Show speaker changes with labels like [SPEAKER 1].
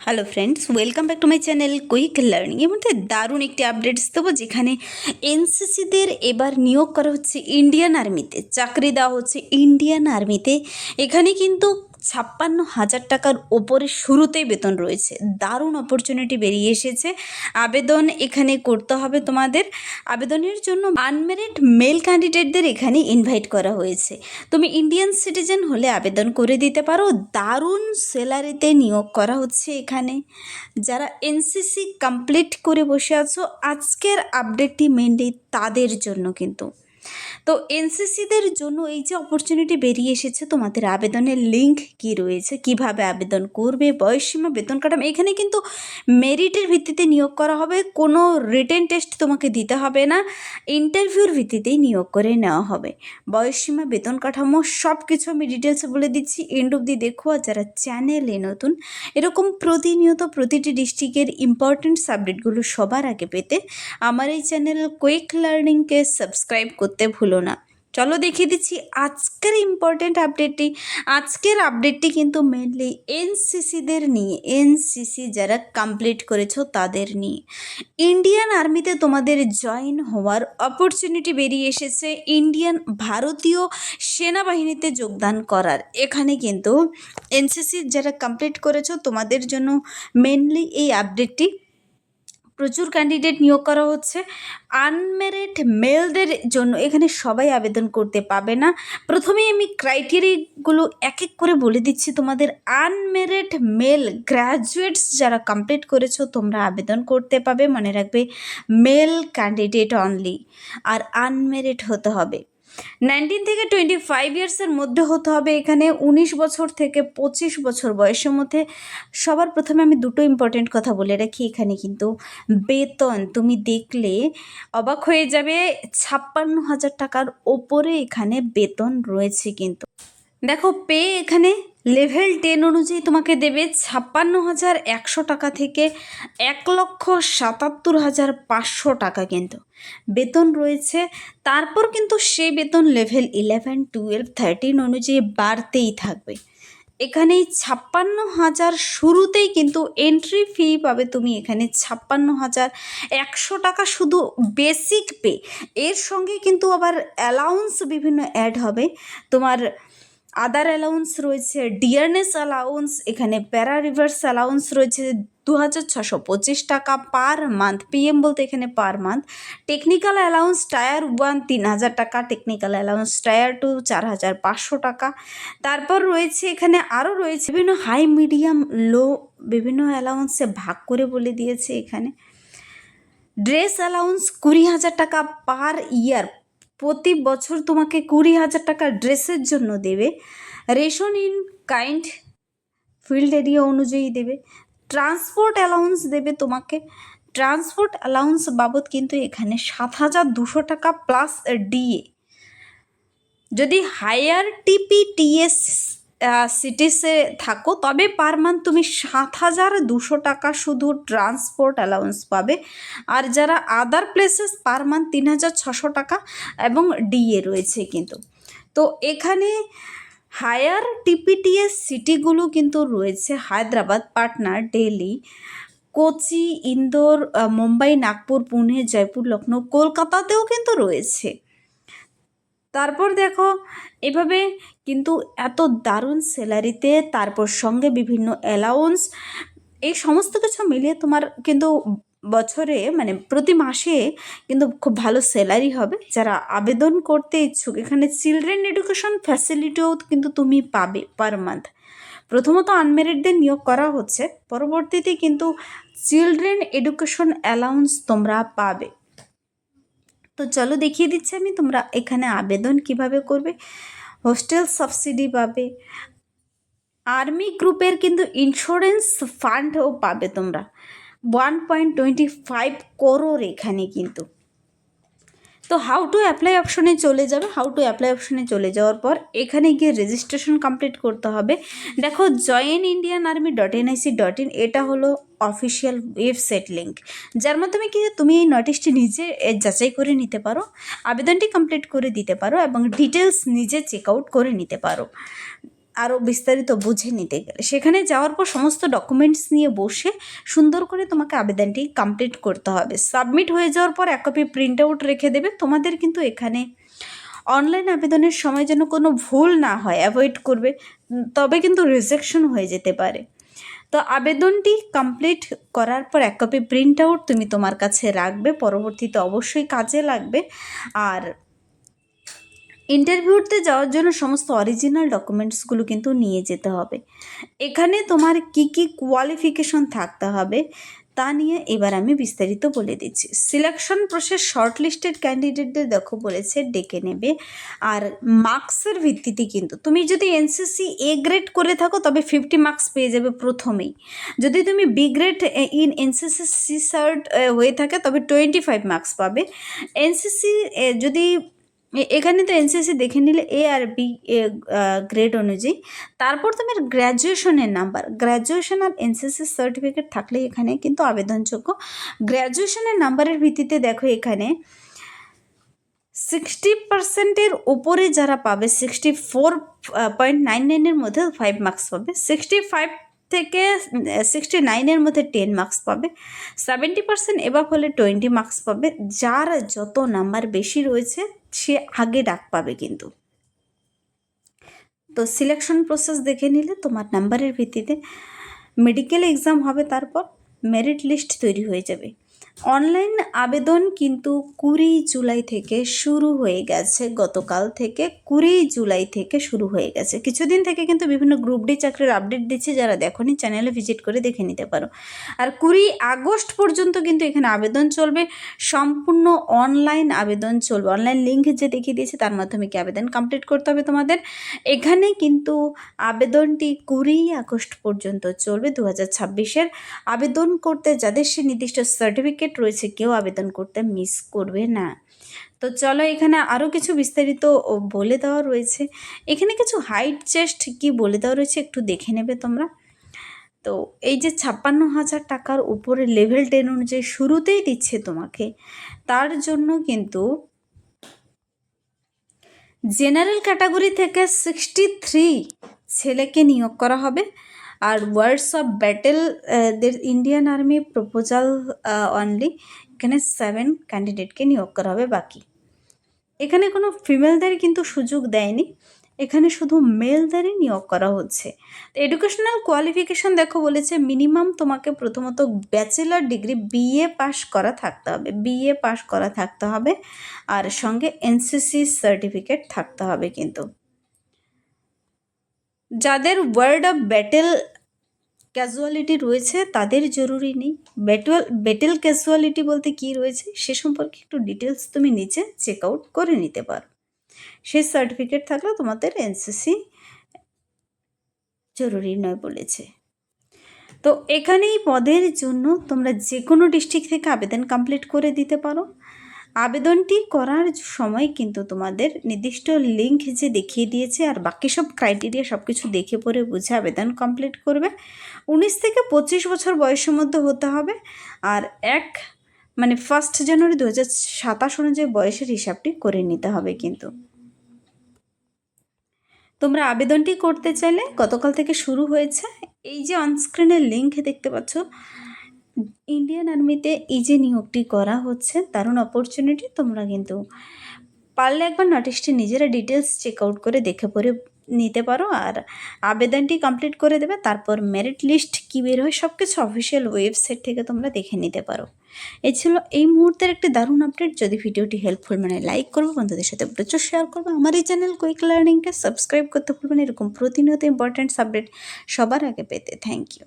[SPEAKER 1] Hello friends, welcome back to my channel quick learning. এর মধ্যে দারুণ একটি আপডেটস দেবো, যেখানে এনসিসিদের এবার নিয়োগ করা হচ্ছে ইন্ডিয়ান আর্মিতে, চাকরি দেওয়া হচ্ছে ইন্ডিয়ান আর্মিতে। এখানে কিন্তু 56,000 টাকার ওপরে শুরুতেই বেতন রয়েছে। দারুণ অপরচুনিটি বেরিয়ে এসেছে। আবেদন এখানে করতে হবে তোমাদের। আবেদনের জন্য আনমেরিড মেল ক্যান্ডিডেটদের এখানে ইনভাইট করা হয়েছে। তুমি ইন্ডিয়ান সিটিজেন হলে আবেদন করে দিতে পারো। দারুণ স্যালারিতে নিয়োগ করা হচ্ছে এখানে। যারা এনসিসি কমপ্লিট করে বসে আছো, আজকের আপডেটটি মেনলি তাদের জন্য কিন্তু। তো এনসিসিদের জন্য এই যে অপরচুনিটি বেরিয়ে এসেছে, তোমাদের আবেদনের লিঙ্ক কি রয়েছে, কিভাবে আবেদন করবে, বয়সসীমা, বেতন কাঠামো, এখানে কিন্তু মেরিটের ভিত্তিতে নিয়োগ করা হবে। কোনো রিটেন টেস্ট তোমাকে দিতে হবে না, ইন্টারভিউর ভিত্তিতেই নিয়োগ করে নেওয়া হবে। বয়সসীমা, বেতন কাঠামো সব কিছু আমি ডিটেলসে বলে দিচ্ছি, এন্ড অবধি দেখো। আর যারা চ্যানেলে নতুন, এরকম প্রতিনিয়ত প্রতিটি ডিস্ট্রিক্টের ইম্পর্টেন্ট সাবজেক্টগুলো সবার আগে পেতে আমার এই চ্যানেল কুইক লার্নিংকে সাবস্ক্রাইব করতে ভুলো না। চলো দেখিয়ে দিচ্ছি আজকের ইম্পর্টেন্ট আপডেটটি। আজকের আপডেটটি কিন্তু মেনলি এনসিসিদের নিয়ে, এনসিসি যারা কমপ্লিট করেছো তাদের নিয়ে। ইন্ডিয়ান আর্মিতে তোমাদের জয়েন হওয়ার অপরচুনিটি বেরিয়ে এসেছে, ভারতীয় সেনাবাহিনীতে যোগদান করার। এখানে কিন্তু এনসিসি যারা কমপ্লিট করেছো তোমাদের জন্য মেনলি এই আপডেটটি। প্রচুর ক্যান্ডিডেট নিয়োগ করা হচ্ছে। আনমেরিড মেলদের জন্য এখানে সবাই আবেদন করতে পাবে না। প্রথমেই আমি ক্রাইটেরিয়াগুলো এক এক করে বলে দিচ্ছি তোমাদের। আনমেরিড মেল গ্র্যাজুয়েটস যারা কমপ্লিট করেছো তোমরা আবেদন করতে পাবে, মনে রাখবে মেল ক্যান্ডিডেট অনলি। আর আনমেরিড হতে হবে 19 থেকে 25 ইয়ার্সের মধ্যে হতে হবে। এখানে 19 বছর থেকে 25 বছর বয়সের মধ্যে। সবার প্রথমে আমি দুটো ইম্পর্টেন্ট কথা বলে রাখি, এখানে কিন্তু বেতন তুমি দেখলে অবাক হয়ে যাবে। 56,000 টাকার ওপরে এখানে বেতন রয়েছে কিন্তু। দেখো, পে এখানে লেভেল 10 অনুযায়ী তোমাকে দেবে 56,100 টাকা থেকে 1,77,500 টাকা কিন্তু বেতন রয়েছে। তারপর কিন্তু সেই বেতন লেভেল 11, 12, 13 অনুযায়ী বাড়তেই থাকবে। এখানে 56,000 শুরুতেই কিন্তু এন্ট্রি ফি পাবে তুমি এখানে 56,100 টাকা শুধু বেসিক পে। এর সঙ্গে কিন্তু আবার অ্যালাউন্স বিভিন্ন অ্যাড হবে। তোমার আদার অ্যালাউন্স রয়েছে, ডিয়ারনেস অ্যালাউন্স, এখানে প্যারা রিভার্স অ্যালাউন্স রয়েছে 2,625 টাকা পার মান্থ। পিএম বলতে এখানে per month. Technical allowance tyre 1 3,000 টাকা, টেকনিক্যাল অ্যালাউন্স টায়ার 2 4,500 টাকা। তারপর রয়েছে এখানে আরও রয়েছে বিভিন্ন হাই, মিডিয়াম, লো, বিভিন্ন অ্যালাউন্সে ভাগ করে বলে দিয়েছে এখানে। ড্রেস অ্যালাউন্স 20,000 টাকা পার ইয়ার, প্রতি বছর তোমাকে 20,000 টাকা ড্রেসের জন্য দেবে। Ration in kind field area অনুযায়ী দেবে। ট্রান্সপোর্ট অ্যালাউন্স দেবে তোমাকে। ট্রান্সপোর্ট অ্যালাউন্স বাবদ কিন্তু এখানে 7,200 টাকা প্লাস ডিএ। যদি হায়ার টিপিটিএস সিটিসে থাকো তবে পার মান্থ তুমি 7,200 টাকা শুধু ট্রান্সপোর্ট অ্যালাউন্স পাবে। আর যারা আদার প্লেসেস পার মান্থ 3,600 টাকা এবং ডিএ রয়েছে কিন্তু। তো এখানে হায়ার টিপিটিএস সিটিগুলো কিন্তু রয়েছে হায়দ্রাবাদ, পাটনা, দিল্লি, কোচি, ইন্দোর, মুম্বাই, নাগপুর, পুনে, জয়পুর, লখনৌ, কলকাতাতেও কিন্তু রয়েছে। তারপর দেখো এভাবে কিন্তু এত দারুণ স্যালারিতে, তারপর সঙ্গে বিভিন্ন অ্যালাউন্স, এই সমস্ত কিছু মিলিয়ে তোমার কিন্তু বছরে মানে প্রতি মাসে কিন্তু খুব ভালো স্যালারি হবে। যারা আবেদন করতে ইচ্ছুক, এখানে চিলড্রেন এডুকেশন ফ্যাসিলিটিও কিন্তু তুমি পাবে পার মান্থ। প্রথমত আনমেরিডদের নিয়োগ করা হচ্ছে, পরবর্তীতে কিন্তু চিলড্রেন এডুকেশন অ্যালাউন্স তোমরা পাবে। তো চলো দেখিয়ে দিচ্ছি আমি তোমরা এখানে আবেদন কিভাবে করবে। হোস্টেল সাবসিডি পাবে, আর্মি গ্রুপের কিন্তু ইন্স্যুরেন্স ফান্ডও পাবে তোমরা 1.25 করোড় এখানে কিন্তু। তো হাউ টু অ্যাপ্লাই অপশনে চলে যাবে। হাউ টু অ্যাপ্লাই অপশনে চলে যাওয়ার পর এখানে গিয়ে রেজিস্ট্রেশন কমপ্লিট করতে হবে। দেখো joinindianarmy.nic.in, এটা হলো অফিসিয়াল ওয়েবসাইট লিঙ্ক, যার মাধ্যমে কি তুমি এই নোটিশটি নিজে যাচাই করে নিতে পারো, আবেদনটি কমপ্লিট করে দিতে পারো এবং ডিটেলস নিজে চেক আউট করে নিতে পারো। আরও বিস্তারিত বুঝে নিতে গেলে সেখানে যাওয়ার পর সমস্ত ডকুমেন্টস নিয়ে বসে সুন্দর করে তোমাকে আবেদনটি কমপ্লিট করতে হবে। সাবমিট হয়ে যাওয়ার পর এক কপি প্রিন্ট আউট রেখে দেবে। তোমাদের কিন্তু এখানে অনলাইন আবেদনের সময় যেন কোনো ভুল না হয়, অ্যাভয়েড করবে, তবে কিন্তু রিজেকশন হয়ে যেতে পারে। তো আবেদনটি কমপ্লিট করার পর এক কপি প্রিন্ট আউট তুমি তোমার কাছে রাখবে, পরবর্তীতে অবশ্যই কাজে লাগবে। আর ইন্টারভিউতে যাওয়ার জন্য সমস্ত অরিজিনাল ডকুমেন্টসগুলো কিন্তু নিয়ে যেতে হবে। এখানে তোমার কি কি কোয়ালিফিকেশন থাকতে হবে তা নিয়ে এবার আমি বিস্তারিত বলে দিচ্ছি। সিলেকশন প্রসেস শর্ট লিস্টেড ক্যান্ডিডেটদের দেখো বলেছে ডেকে নেবে, আর মার্কসের ভিত্তিতে কিন্তু তুমি যদি এনসিসি এ গ্রেড করে থাকো তবে 50 মার্কস পেয়ে যাবে প্রথমেই। যদি তুমি B grade in NCC C cert হয়ে থাকে তবে 25 মার্কস পাবে। এনসিসি যদি এখানে তো এনসিসি দেখে নিলে এ আর বি গ্রেড অনুযায়ী, তারপর তোমার গ্র্যাজুয়েশনের নাম্বার, গ্র্যাজুয়েশন আর এনসিসি সার্টিফিকেট থাকলে এখানে কিন্তু আবেদনযোগ্য। গ্র্যাজুয়েশনের নাম্বারের ভিত্তিতে দেখো এখানে 60%-এর ওপরে যারা পাবে 64.99-এর মধ্যে 5 মার্কস পাবে, 65 থেকে 69-এর মধ্যে 10 মার্কস পাবে, 70% এবাভ হলে 20 মার্কস পাবে। যার যত নাম্বার বেশি রয়েছে সে আগে ডাক পাবে কিন্তু। তো সিলেকশন প্রসেস দেখে নিলে তোমার নাম্বারের ভিত্তিতে মেডিকেল এক্সাম হবে, তারপর মেরিট লিস্ট তৈরি হয়ে যাবে। অনলাইন আবেদন কিন্তু 20 জুলাই থেকে শুরু হয়ে গেছে, গতকাল থেকে 20 জুলাই থেকে শুরু হয়ে গেছে। কিছুদিন থেকে কিন্তু বিভিন্ন গ্রুপ ডি চাকরির আপডেট দিচ্ছে, যারা দেখোনি চ্যানেলে ভিজিট করে দেখে নিতে পারো। আর 20 আগস্ট পর্যন্ত কিন্তু এখানে আবেদন চলবে, সম্পূর্ণ অনলাইন আবেদন চলবে। অনলাইন লিঙ্ক যে দেখিয়ে দিয়েছে তার মাধ্যমে কি আবেদন কমপ্লিট করতে হবে তোমাদের। এখানে কিন্তু আবেদনটি 20 আগস্ট পর্যন্ত চলবে 2026-এর। আবেদন করতে যাদের সে নির্দিষ্ট সার্টিফিকেট রয়েছে কেউ আবেদন করতে মিস করবে না। তো চলো এখানে আরও কিছু বিস্তারিত বলে দেওয়া রয়েছে। এখানে কিছু হাইট চেস্ট কি বলে দেওয়া রয়েছে একটু দেখে নেবে তোমরা। তো এই যে 56,000 টাকার উপরে লেভেল 10 অনুযায়ী শুরুতেই দিচ্ছে তোমাকে, তার জন্য কিন্তু জেনারেল ক্যাটাগরি থেকে 63 ছেলেকে নিয়োগ করা হবে। আর words of battle Indian army proposal only, এখানে 7 ক্যান্ডিডেটকে নিয়োগ করা হবে। বাকি এখানে কোনো ফিমেলদের কিন্তু সুযোগ দেয়নি, এখানে শুধু মেলদেরই নিয়োগ করা হচ্ছে। এডুকেশনাল কোয়ালিফিকেশান দেখো বলেছে মিনিমাম তোমাকে প্রথমত ব্যাচেলার ডিগ্রি বিএ পাস করা থাকতে হবে, বিএ পাস করা থাকতে হবে, আর সঙ্গে এনসিসি সার্টিফিকেট থাকতে হবে। কিন্তু যাদের ওয়ার্ড অফ ব্যাটেল ক্যাজুয়ালিটি রয়েছে তাদের জরুরি নেই। ব্যাটেল ক্যাজুয়ালিটি বলতে কি রয়েছে সে সম্পর্কে একটু ডিটেলস তুমি নিচে চেক আউট করে নিতে পারো। সেই সার্টিফিকেট থাকলে তোমাদের এনসিসি জরুরি নয় বলেছে। তো এখানেই পদের জন্য তোমরা যে কোনো ডিস্ট্রিক্ট থেকে আবেদন কমপ্লিট করে দিতে পারো। আবেদনটি করার সময় কিন্তু তোমাদের নির্দিষ্ট লিঙ্ক যে দেখিয়ে দিয়েছে আর বাকি সব ক্রাইটেরিয়া সব কিছু দেখে পড়ে বুঝে আবেদন কমপ্লিট করবে। 19 থেকে 25 বছর বয়সের মধ্যে হতে হবে। আর 1 জানুয়ারি 2027 অনুযায়ী বয়সের হিসাবটি করে নিতে হবে। কিন্তু তোমরা আবেদনটি করতে চাইলে গতকাল থেকে শুরু হয়েছে। এই যে অনস্ক্রিনের লিঙ্ক দেখতে পাচ্ছ, ইন্ডিয়ান আর্মিতে এই যে নিয়োগটি করা হচ্ছে দারুণ অপরচুনিটি। তোমরা কিন্তু পারলে একবার নোটিশটি নিজেরা ডিটেলস চেক আউট করে দেখে পড়ে নিতে পারো আর আবেদনটি কমপ্লিট করে দেবে। তারপর মেরিট লিস্ট কী বের হয় সব কিছু অফিসিয়াল ওয়েবসাইট থেকে তোমরা দেখে নিতে পারো। এই ছিল এই মুহূর্তের একটি দারুণ আপডেট। যদি ভিডিওটি হেল্পফুল মানে লাইক করবে, বন্ধুদের সাথে প্রচুর শেয়ার করবে। আমার এই চ্যানেল কুইক লার্নিংকে সাবস্ক্রাইব করতে ভুলবেন এরকম প্রতিনিয়ত ইম্পর্ট্যান্ট আপডেট সবার আগে পেতে। Thank you.